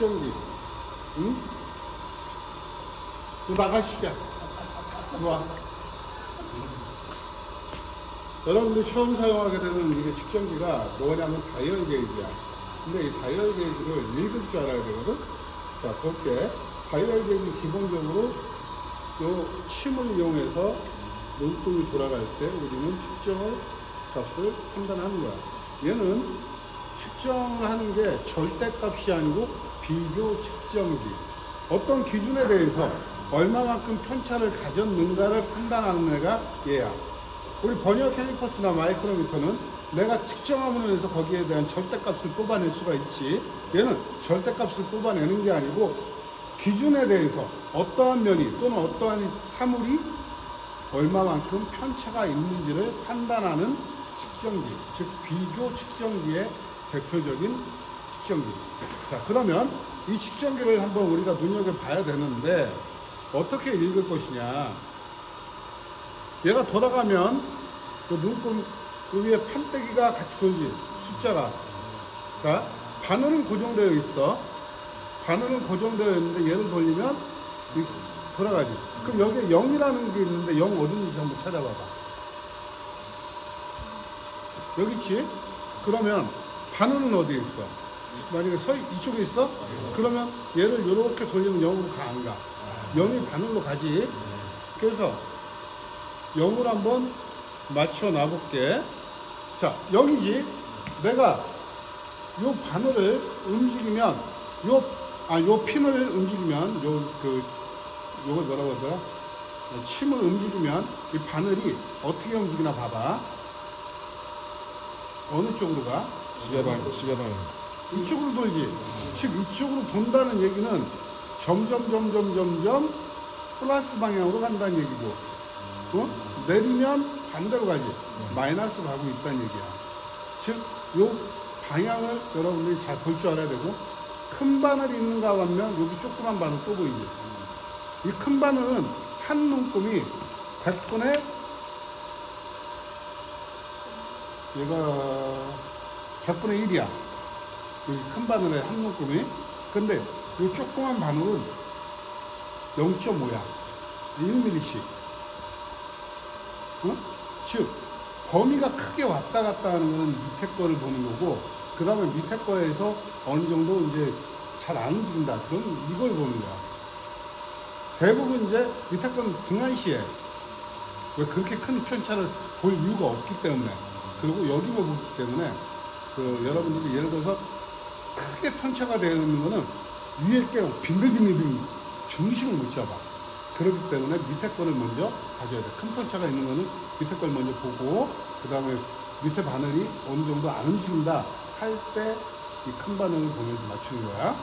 측정기. 응? 너 나가시게. 좋아. 여러분들이 처음 사용하게 되는 이게 측정기가 뭐냐면 다이얼 게이지야. 근데 이 다이얼 게이지를 읽을 줄 알아야 되거든? 자, 볼게. 다이얼 게이지 기본적으로 요 침을 이용해서 눈금이 돌아갈 때 우리는 측정을 값을 판단하는 거야. 얘는 측정하는 게 절대값이 아니고 비교 측정기. 어떤 기준에 대해서 얼마만큼 편차를 가졌는가를 판단하는 애가 얘야. 우리 버니어 캘리퍼스나 마이크로미터는 내가 측정함으로 해서 거기에 대한 절대값을 뽑아낼 수가 있지. 얘는 절대값을 뽑아내는 게 아니고 기준에 대해서 어떠한 면이 또는 어떠한 사물이 얼마만큼 편차가 있는지를 판단하는 측정기, 즉 비교 측정기의 대표적인 측정기. 자, 그러면 이 측정기를 한번 우리가 눈여겨봐야 되는데 어떻게 읽을 것이냐. 얘가 돌아가면 그 눈금 그 위에 판때기가 같이 돌지, 숫자가. 자, 바늘은 고정되어 있어. 바늘은 고정되어 있는데 얘를 돌리면 돌아가지. 그럼 여기에 0이라는 게 있는데 0 어딘지 한번 찾아봐봐. 여기 있지? 그러면 바늘은 어디에 있어? 만약에 이쪽에 있어? 그러면 얘를 이렇게 돌리면 0으로 가, 안 가? 0이 바늘로 가지. 그래서 0을 한번 맞춰 놔볼게. 자, 0이지. 내가 요 바늘을 움직이면 요 핀을 움직이면 요걸 뭐라고 하더라? 침을 움직이면 이 바늘이 어떻게 움직이나 봐봐. 어느 쪽으로 가? 지배방. 이쪽으로 돌지. 즉 이쪽으로 돈다는 얘기는 점점 플러스 방향으로 간다는 얘기고, 내리면 반대로 가지. 마이너스로 가고 있다는 얘기야. 즉 요 방향을 여러분들이 잘 볼 줄 알아야 되고, 큰 바늘이 있는가 하면 여기 조그만 바늘 또 보이지. 이 큰 바늘은 한 눈금이 100분의 얘가 100분의 1이야. 여기 큰 바늘의 한 눈금이. 근데 이 조그만 바늘은 0.5야. 1mm씩. 즉 범위가 크게 왔다 갔다 하는 거는 밑에 거를 보는 거고, 그 다음에 밑에 거에서 어느 정도 이제 잘 안 움직인다. 그럼 이걸 보는 거야. 대부분 이제 밑에 거는 등한시해. 왜 그렇게 큰 편차를 볼 이유가 없기 때문에. 그리고 여기만 보기 때문에 여러분들이 예를 들어서 크게 편차가 되어 있는 거는 위에 게 빙글빙글 중심을 못 잡아. 그렇기 때문에 밑에 거를 먼저 가져야 돼. 큰 편차가 있는 거는 밑에 걸 먼저 보고, 그 다음에 밑에 바늘이 어느 정도 안 움직인다 할 때 이 큰 바늘을 보면서 맞추는 거야.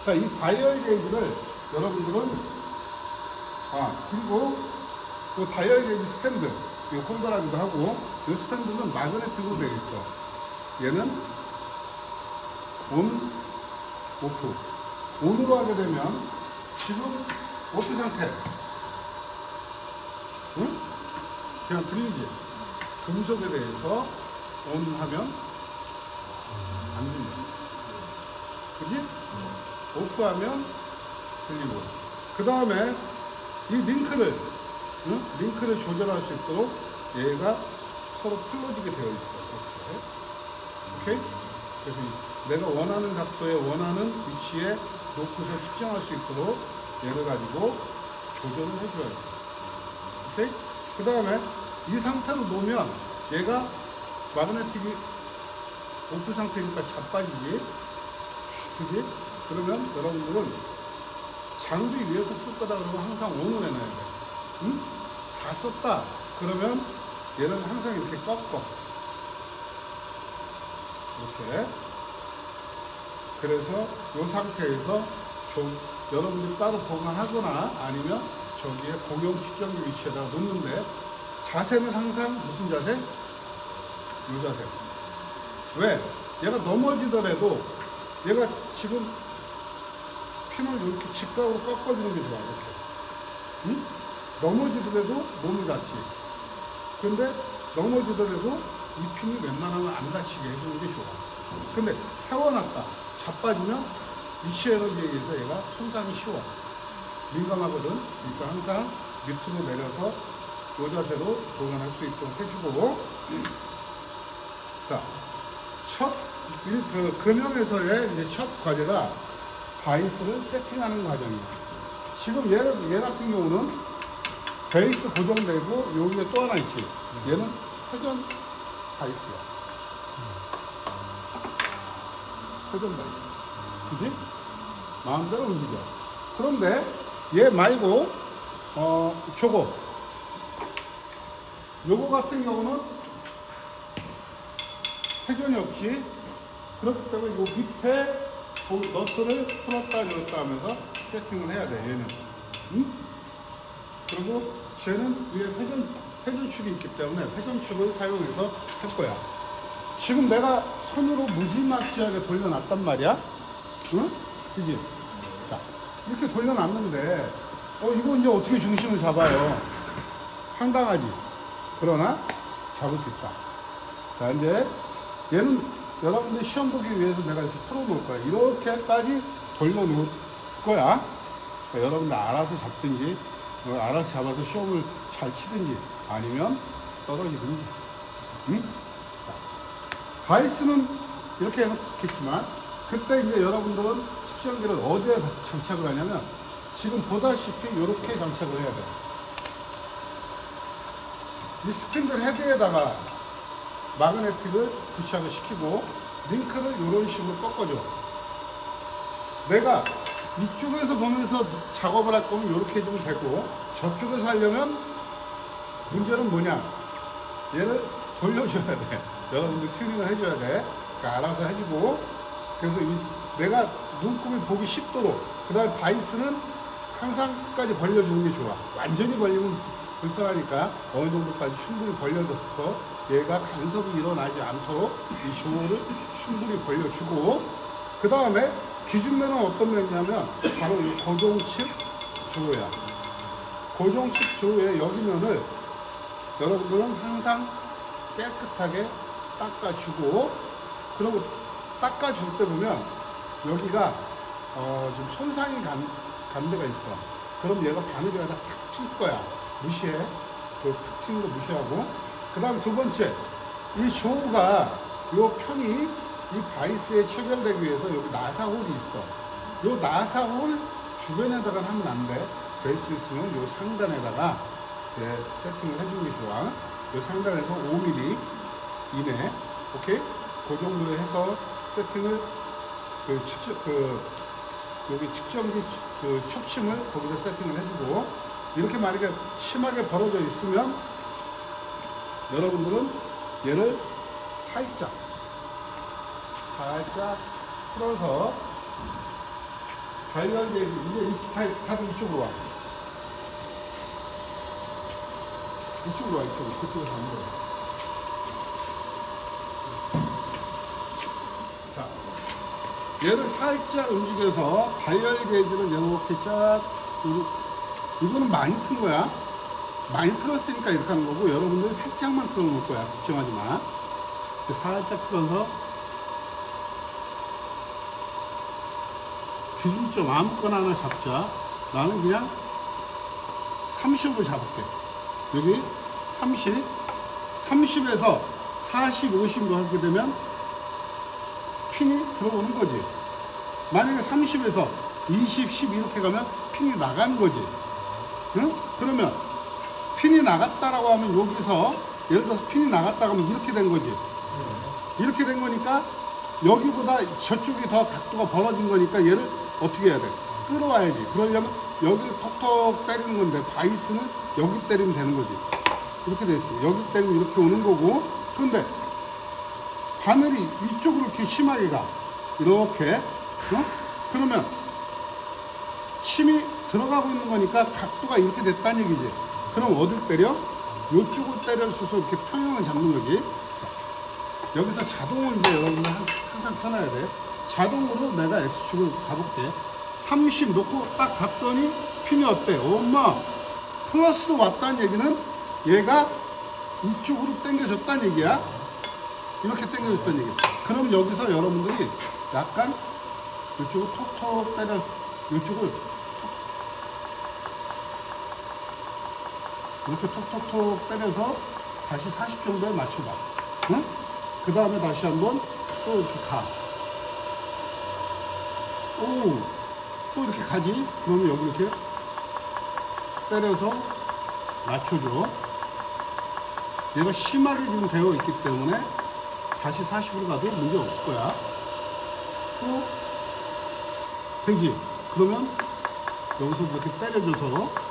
자, 이 다이얼 게이지를 여러분들은, 그리고 그 다이얼 게이지 스탠드, 이 홀더라기도 하고, 이 스탠드는 마그네틱으로 되어 있어. 얘는 온, 오프. 온으로 하게 되면 지금 오프 상태. 응? 그냥 들리지? 금속에 대해서 온 하면 안 들려. 그지? 오프하면 들리고. 그 다음에 이 링크를 조절할 수 있도록 얘가 서로 풀어지게 되어 있어. 오케이? 그래서 내가 원하는 각도에 원하는 위치에 놓고서 측정할 수 있도록 얘를 가지고 조절을 해줘야 돼. 오케이? 그 다음에 이 상태로 놓으면 얘가 마그네틱이 오프 상태니까 자빠지지. 그지? 그러면 여러분들은 장비 위에서 쓸 거다 그러면 항상 온을 해놔야 돼. 응? 다 썼다. 그러면 얘는 항상 이렇게 꺾어. 이렇게. 그래서 이 상태에서 여러분들이 따로 보관하거나 아니면 저기에 공용 측정기 위치에다가 놓는데, 자세는 항상 무슨 자세? 이 자세. 왜? 얘가 넘어지더라도 얘가 지금 핀을 이렇게 직각으로 꺾어주는 게 좋아. 이렇게. 응? 넘어지더라도 몸이 다치. 근데 넘어지더라도 이 핀이 웬만하면 안 다치게 해주는 게 좋아. 근데 세워놨다. 자빠지면 위치 에너지에 의해서 얘가 손상이 쉬워. 민감하거든. 그러니까 항상 밑으로 내려서 이 자세로 보관할 수 있도록 해주고. 자, 금형에서의 이제 첫 과제가 바이스를 세팅하는 과정이에요. 지금 얘 같은 경우는 베이스 고정되고 여기에 또 하나 있지. 얘는 회전 바이스야. 회전 바이스. 그지? 마음대로 움직여. 그런데 얘 말고 요거 같은 경우는 회전이 없이, 그렇기 때문에 요 밑에 너트를 풀었다 열었다 하면서 세팅을 해야 돼, 얘는. 응? 그리고 쟤는 위에 회전축이 있기 때문에 회전축을 사용해서 할 거야. 지금 내가 손으로 무지막지하게 돌려놨단 말이야. 응? 그지? 자, 이렇게 돌려놨는데, 이거 이제 어떻게 중심을 잡아요? 황당하지? 그러나 잡을 수 있다. 자, 이제 얘는 여러분들 시험 보기 위해서 내가 이렇게 풀어놓을 거야. 이렇게까지 돌려놓을 거야. 그러니까 여러분들 알아서 잡든지, 알아서 잡아서 시험을 잘 치든지, 아니면 떨어지든지. 응? 자, 바이스는 이렇게 해놓겠지만, 그때 이제 여러분들은 측정기를 어디에 장착을 하냐면, 지금 보다시피 이렇게 장착을 해야 돼. 이 스핀들 헤드에다가 마그네틱을 부착을 시키고 링크를 이런 식으로 꺾어줘. 내가 이쪽에서 보면서 작업을 할 거면 이렇게 해주면 되고, 저쪽에서 하려면 문제는 뭐냐, 얘를 돌려줘야 돼. 여러분들 튜닝을 해줘야 돼. 그러니까 알아서 해주고, 그래서 내가 눈금이 보기 쉽도록, 그 다음에 바이스는 항상까지 벌려주는 게 좋아. 완전히 벌리면 불편하니까 어느 정도까지 충분히 벌려줘서 얘가 간섭이 일어나지 않도록 이 조어를 충분히 벌려주고, 그 다음에 기준면은 어떤 면이냐면 바로 이 고정칩 조어야. 고정칩 조어의 여기면을 여러분들은 항상 깨끗하게 닦아주고, 그리고 닦아줄 때 보면 여기가 좀 손상이 간 데가 있어. 그럼 얘가 바늘이 하나 탁 튈 거야. 무시해. 그 탁 튀는 거 무시하고. 그 다음 두 번째, 이 조우가 요 편이 이 바이스에 체결되기 위해서 여기 나사홀이 있어. 요 나사홀 주변에다가 하면 안 돼. 될 수 있으면 요 상단에다가 세팅을 해주는 게 좋아. 요 상단에서 5mm 이내, 오케이? 그 정도에 해서 세팅을, 여기 측정기 촉심을 거기다 세팅을 해주고, 이렇게 만약에 심하게 벌어져 있으면 여러분들은 얘를 살짝 풀어서 발열되게, 이제 다들 이쪽으로 와. 이쪽으로 와, 이쪽으로. 그쪽에서 안 보여. 자, 얘를 살짝 움직여서 발열 게이지를 이렇게 쫙, 이거는 많이 튼 거야. 많이 틀었으니까 이렇게 하는 거고, 여러분들은 살짝만 틀어 놓을 거야. 걱정하지 마. 살짝 틀어서 기준점 아무거나 하나 잡자. 나는 그냥 30을 잡을게. 여기 30에서 40, 50로 하게 되면 핀이 들어오는 거지. 만약에 30에서 20, 10 이렇게 가면 핀이 나가는 거지. 응? 그러면 핀이 나갔다라고 하면 여기서, 예를 들어서 핀이 나갔다고 하면 이렇게 된 거지. 이렇게 된 거니까 여기보다 저쪽이 더 각도가 벌어진 거니까 얘를 어떻게 해야 돼? 끌어와야지. 그러려면 여기를 톡톡 때리는 건데, 바이스는 여기 때리면 되는 거지. 이렇게 돼 있어. 여기 때리면 이렇게 오는 거고, 근데 바늘이 이쪽으로 이렇게 심하게 가. 이렇게. 그러면 침이 들어가고 있는 거니까 각도가 이렇게 됐다는 얘기지. 그럼 어딜 때려? 이쪽을 때려줘서 이렇게 평형을 잡는 거지. 자, 여기서 자동을 이제 여러분들 항상 펴놔야 돼. 자동으로 내가 X축을 가볼게. 30 놓고 딱 갔더니 핀이 어때? 엄마, 플러스로 왔다는 얘기는 얘가 이쪽으로 당겨졌다는 얘기야. 이렇게 당겨졌다는 얘기야. 그럼 여기서 여러분들이 약간 이쪽을 톡톡 때려, 이쪽을 이렇게 톡톡톡 때려서 다시 40 정도에 맞춰봐. 응? 그 다음에 다시 한번 또 이렇게 가. 오, 또 이렇게 가지? 그러면 여기 이렇게 때려서 맞춰줘. 얘가 심하게 지금 되어 있기 때문에 다시 40으로 가도 문제 없을 거야. 또 되지? 그러면 여기서 이렇게 때려줘서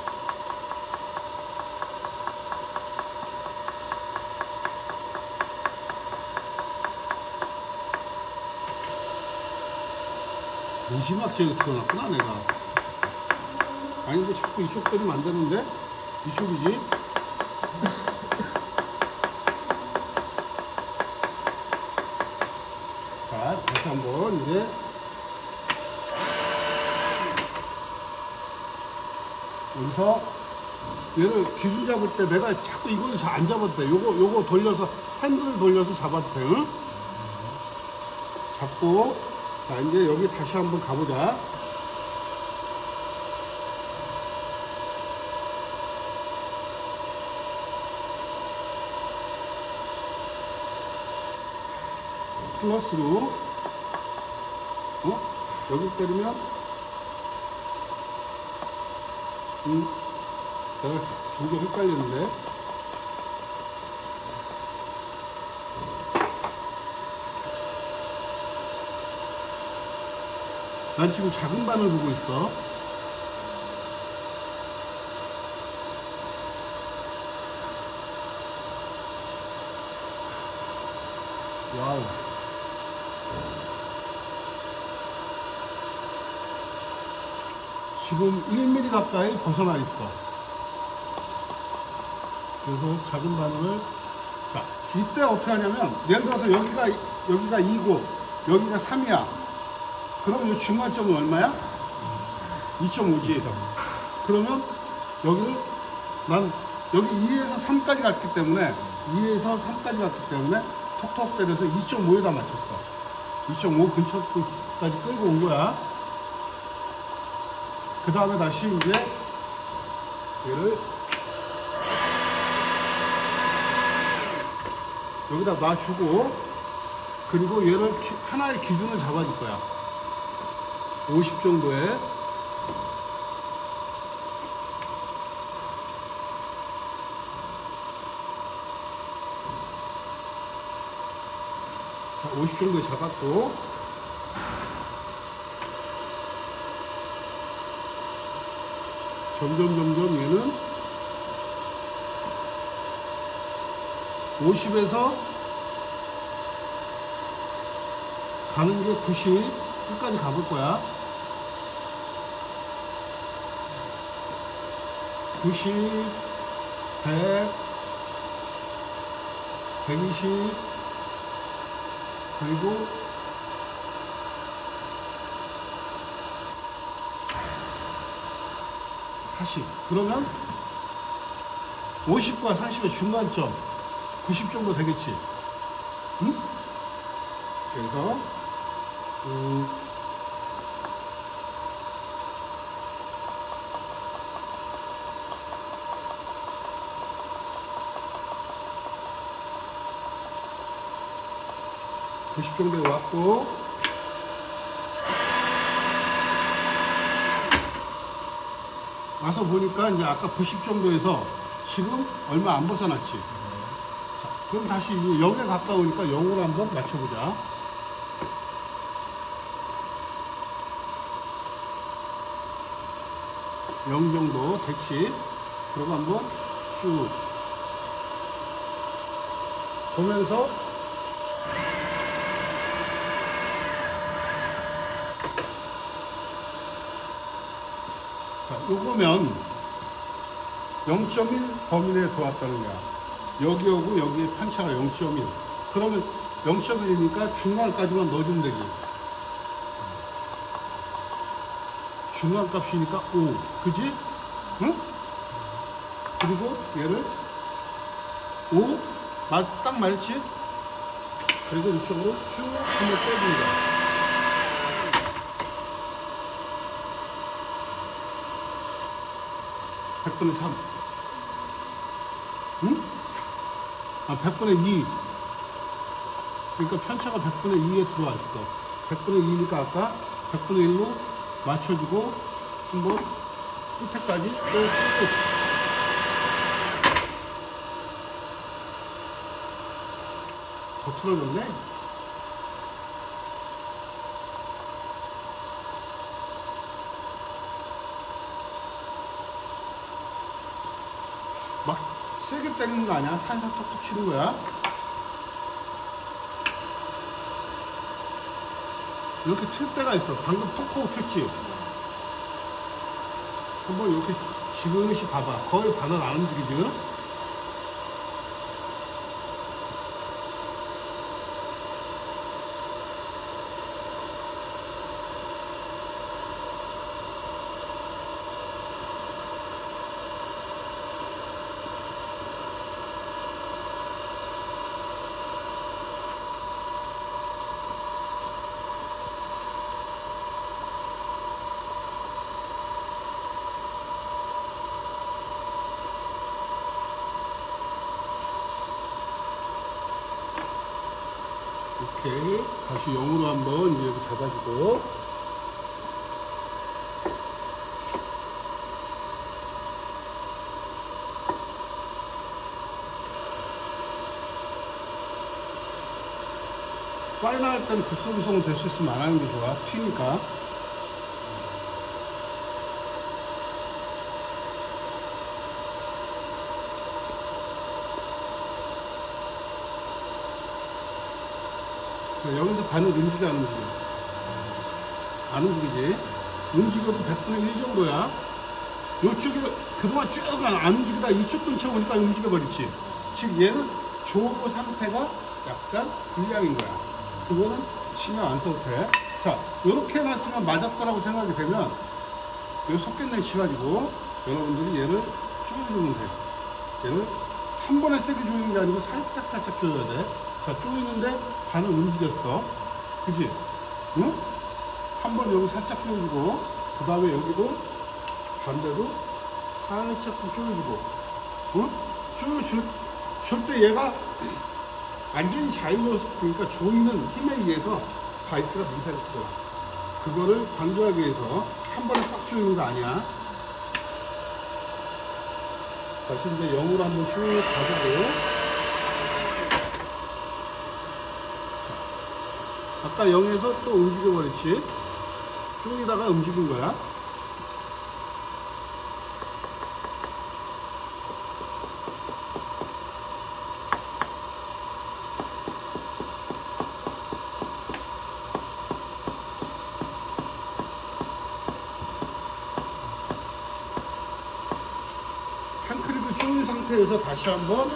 무지막지하게 틀어놨구나 내가. 아니 근데 자꾸 이쪽 때리면 안 되는데 이쪽이지. 자 다시 한번 이제 여기서 얘를 기준 잡을 때 내가 자꾸 이걸로 잘 안 잡아도 돼. 요거 돌려서 핸들을 돌려서 잡아도 돼. 응? 잡고 자 이제 여기 다시 한번 가보자. 플러스로 여기 때리면 내가 종종 헷갈렸는데 난 지금 작은 바늘 보고 있어. 와우. 지금 1mm 가까이 벗어나 있어. 그래서 작은 바늘을 자 이때 어떻게 하냐면 예를 들어서 여기가 2고 여기가 3이야. 그럼 이 중간점은 얼마야? 2.5지. 그러면 여기를 난 여기 2에서 3까지 갔기 때문에 톡톡 때려서 2.5에다 맞췄어. 2.5 근처까지 끌고 온 거야. 그 다음에 다시 이제 얘를 여기다 놔주고 그리고 얘를 하나의 기준을 잡아줄 거야. 50 정도에 자, 50 정도에 잡았고 점점 얘는 50에서 가는 게 90 끝까지 가볼 거야. 90, 100, 120 그리고 40. 그러면 50과 40의 중간점 90 정도 되겠지. 응? 그래서 90 정도에 왔고 와서 보니까 이제 아까 90 정도에서 지금 얼마 안 벗어났지. 자, 그럼 다시 0에 가까우니까 0으로 한번 맞춰보자. 0 정도 110. 그리고 한번 쭉 보면서 자, 요거면 0.1 범위 내에 들어왔다는 거야. 여기 오고 여기에 편차가 0.1. 그러면 0.1이니까 중간까지만 넣어주면 되지. 중간값이니까 5. 그지? 응? 그리고 얘를 5. 딱 맞지? 그리고 이쪽으로 쭉 한번 빼준 거야. 100분의 3. 응? 아, 100분의 2. 그러니까 편차가 100분의 2에 들어와 있어. 100분의 2니까 아까 100분의 1로 맞춰주고 한번 끝에까지 또 쭉. 더 틀어졌네. 막 세게 때리는 거 아니야? 살살 톡톡 치는 거야. 이렇게 틀 때가 있어. 방금 톡톡 쳤지? 한번 이렇게 지그시 봐봐. 거의 반을 안 움직이지? 오케이. 다시 0으로 한번 이렇게 잡아주고. 파이널 할 때는 급속이송은 될 수 있으면 안 하는 게 좋아. 튀니까. 여기서 반을 움직여 안 움직여? 안 움직이지? 움직여도 100분의 1 정도야. 요쪽이 그동안 쭉 안 움직이다 이쪽 근처 오니까 움직여버리지. 즉 얘는 조고 상태가 약간 불량인 거야. 그거는 신경 안 써도 돼. 자, 이렇게 해놨으면 맞았다라고 생각이 되면 요 속겠네 치가지고 여러분들이 얘를 조여주면 돼. 얘를 한 번에 세게 조이는 게 아니고 살짝 조여야 돼. 자, 조이는데 반은 움직였어. 그지? 응? 한 번 여기 살짝 조여주고, 그 다음에 여기도 반대로 살짝 좀 조여주고, 응? 조여줄 때 얘가 완전히 자유로워서, 그러니까 조이는 힘에 의해서 바이스가 미세하게 들어와. 그거를 강조하기 위해서 한 번에 빡 조이는 거 아니야. 다시 이제 0으로 한번 쭉 가보고. 아까 0에서 또 움직여버렸지. 쪼이다가 움직인 거야. 탕크리도 쪼인 상태에서 다시 한번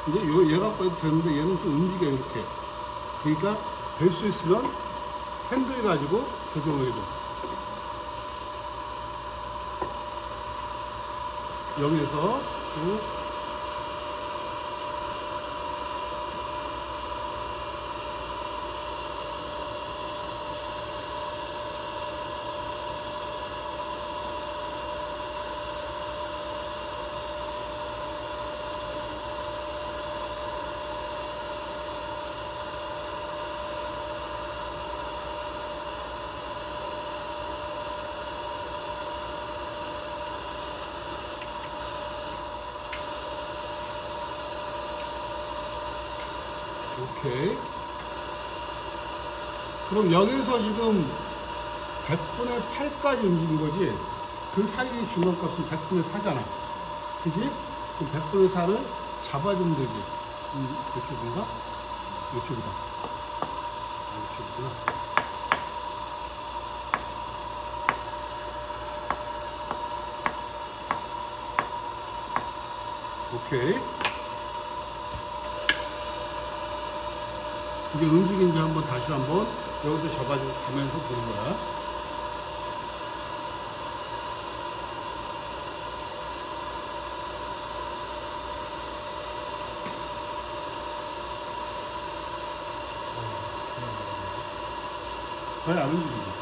이제 얘 갖고 해도 되는데 얘는 좀 움직여 이렇게. 그러니까 될 수 있으면 핸들 가지고 조정을 해줘. 0에서 쭉 오케이. 그럼 여기서 지금 100분의 8까지 움직인 거지? 그 사이의 중간값은 100분의 4잖아. 그지? 그럼 100분의 4를 잡아주면 되지. 이쪽인가? 이쪽이다. 이쪽이구나. 오케이. 이제 움직인지 한번 다시 한번 여기서 잡아주고 가면서 보는 거야. 거의 안 움직이고.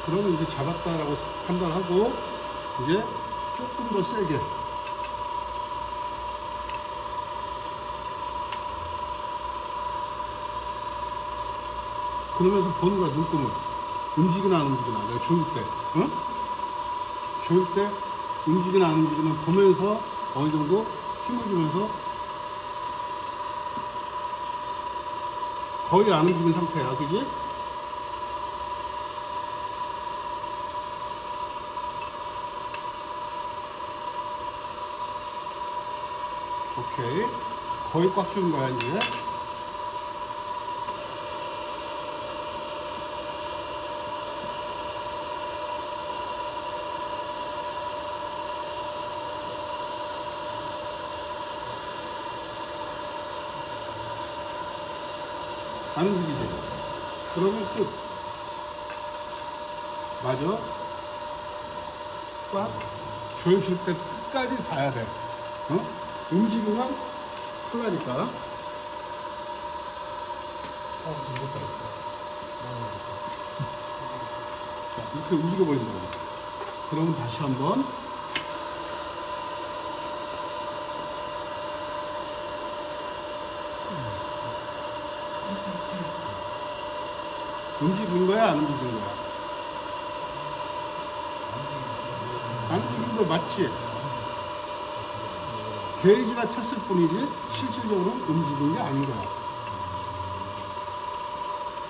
그러면 이제 잡았다라고 판단하고 이제 조금 더 세게. 그러면서 보는 거야, 눈금을. 움직이나 안 움직이나. 내가 조일 때. 응? 조일 때 움직이나 안 움직이나 보면서 어느 정도 힘을 주면서 거의 안 움직인 상태야. 그지? 오케이. 거의 꽉 조인 거야, 이제. 안 움직이지. 그러면 끝. 맞아. 꽉 조여줄 때 끝까지 봐야 돼. 어? 움직이면 큰일 나니까. 자, 이렇게 움직여 버린다고. 그러면 다시 한번. 움직인 거야, 안 움직인 거야? 안 움직인 거 맞지? 게이지가 쳤을 뿐이지 실질적으로 움직인 게 아닌 거야.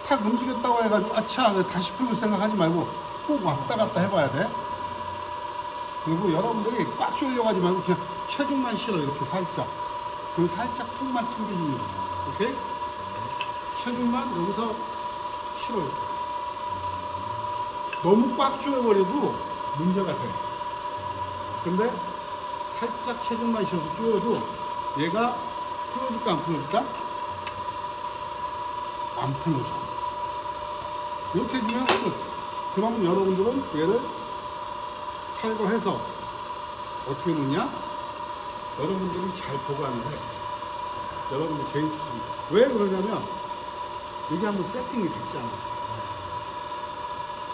탁 움직였다고 해가지고 아차 다시 풀고 생각하지 말고 꼭 왔다 갔다 해봐야 돼. 그리고 여러분들이 꽉 쏠려가지 말고 그냥 체중만 실어. 이렇게 살짝. 그리고 살짝 턱만 튕겨주는 거야. 오케이? 체중만 여기서 실어요. 너무 꽉 조여버려도 문제가 돼. 근데 살짝 체중만 실어서 조여도 얘가 풀어줄까 안 풀어줄까? 안 풀어져. 이렇게 해주면 끝. 그러면 여러분들은 얘를 탈거해서 어떻게 놓냐? 여러분들이 잘 보관을 해. 여러분들 개인 스킬. 왜 그러냐면 이게 한번 세팅이 됐잖아.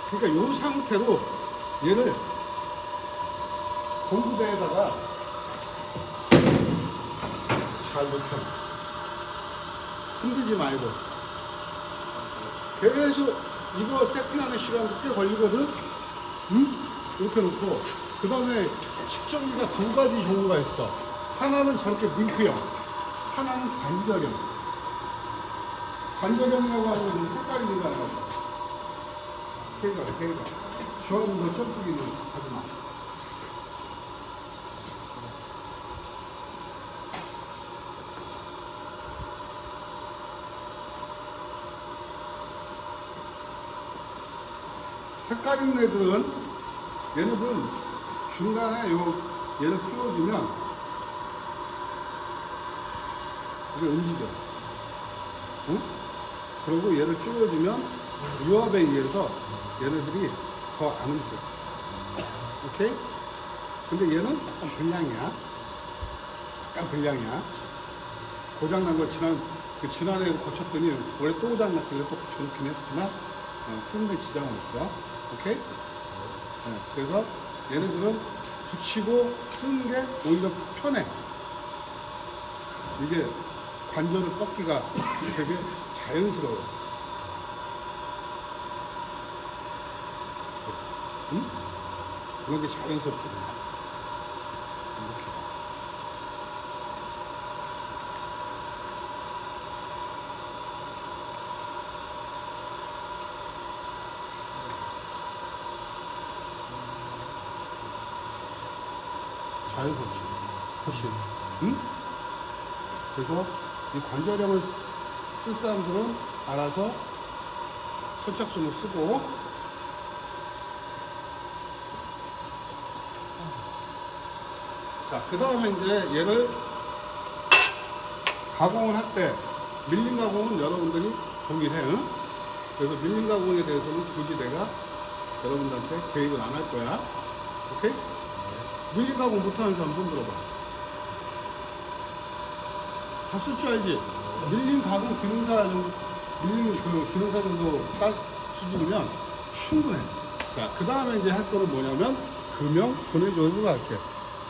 그러니까 이 상태로 얘를 공구대에다가 잘 놓쳐. 흔들지 말고. 계속 이거 세팅하는 시간도 꽤 걸리거든? 응? 이렇게 놓고. 그 다음에 측정기가 두 가지 종류가 있어. 하나는 저렇게 링크형, 하나는 관절형. 관절형이라고 하면 색깔이 있는 거 아니야? 색깔. 좋아하는 거 점프기는 하지 마. 색깔 있는 애들은 얘네들은 중간에 얘를 풀어주면 이게 움직여. 응? 그리고 얘를 줄여주면 유압에 의해서 얘네들이 더 안 움직여. 오케이? 근데 얘는 약간 불량이야. 고장난 거 지난해 고쳤더니 올해 또 고장났길래 또 고쳐놓긴 했지만 쓰는데 지장은 없어. 오케이? 네, 그래서 얘네들은 붙이고 쓰는 게 오히려 편해. 이게 관절을 꺾기가 되게 자연스러워. 응? 그런 게 자연스럽거든. 이렇게. 자연스럽지. 훨씬. 응? 그래서 이 관절형을 쓸 사람들은 알아서 선착순을 쓰고, 자, 그 다음에 이제 얘를 가공을 할 때, 밀림 가공은 여러분들이 동일해. 응? 그래서 밀림 가공에 대해서는 굳이 내가 여러분들한테 계획을 안 할 거야. 오케이? 밀림 가공 못하는 사람 손 들어봐. 다 쓸 줄 알지? 밀림 가공 기능사 그 기능사 정도 수준이면 충분해. 자, 그 다음에 이제 할 거는 뭐냐면 금형 보내주는 거 할게.